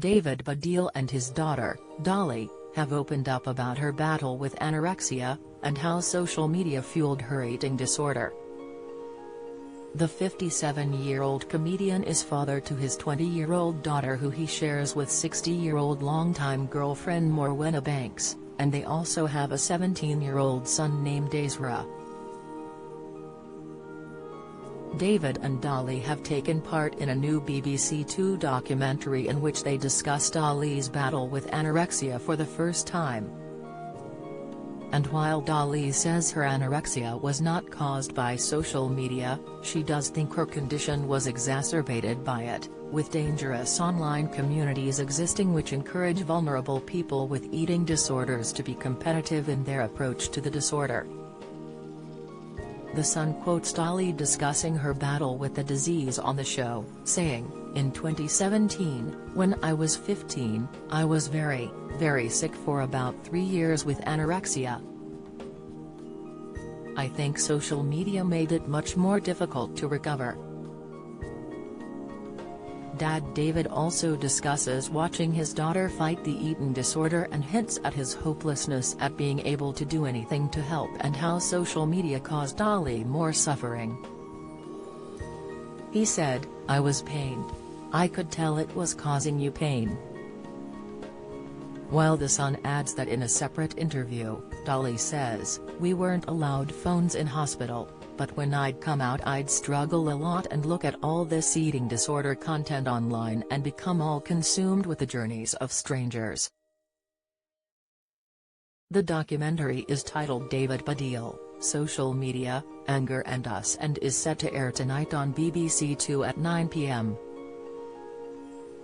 David Baddiel and his daughter, Dolly, have opened up about her battle with anorexia, and how social media fueled her eating disorder. The 57-year-old comedian is father to his 20-year-old daughter, who he shares with 60-year-old longtime girlfriend Morwenna Banks, and they also have a 17-year-old son named Ezra. David and Dolly have taken part in a new BBC Two documentary in which they discuss Dolly's battle with anorexia for the first time. And while Dolly says her anorexia was not caused by social media, she does think her condition was exacerbated by it, with dangerous online communities existing which encourage vulnerable people with eating disorders to be competitive in their approach to the disorder. The Sun quotes Dolly discussing her battle with the disease on the show, saying, "In 2017, when I was 15, I was very, very sick for about 3 years with anorexia. I think social media made it much more difficult to recover." Dad David also discusses watching his daughter fight the eating disorder and hints at his hopelessness at being able to do anything to help, and how social media caused Dolly more suffering. He said, "I was pained. I could tell it was causing you pain." While The Sun adds that in a separate interview, Dolly says, "We weren't allowed phones in hospital, but when I'd come out I'd struggle a lot and look at all this eating disorder content online and become all consumed with the journeys of strangers." The documentary is titled David Baddiel, Social Media, Anger and Us, and is set to air tonight on BBC Two at 9 p.m.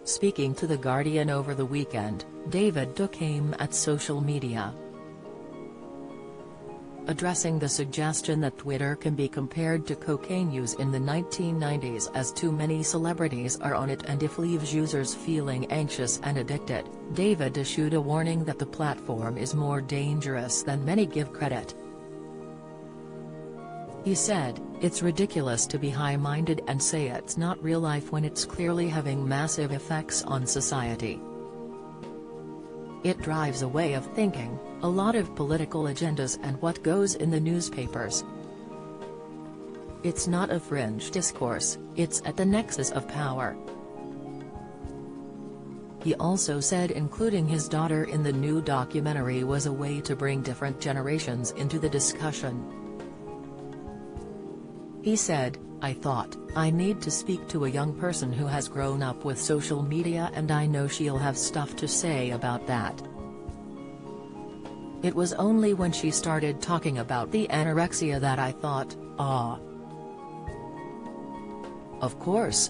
Speaking to The Guardian over the weekend, David took aim at social media, addressing the suggestion that Twitter can be compared to cocaine use in the 1990s, as too many celebrities are on it and if leaves users feeling anxious and addicted. David issued a warning that the platform is more dangerous than many give credit. He said, "It's ridiculous to be high-minded and say it's not real life when it's clearly having massive effects on society. It drives a way of thinking, a lot of political agendas and what goes in the newspapers. It's not a fringe discourse, it's at the nexus of power." He also said including his daughter in the new documentary was a way to bring different generations into the discussion. He said, "I thought, I need to speak to a young person who has grown up with social media and I know she'll have stuff to say about that." It was only when she started talking about the anorexia that I thought, ah. Of course,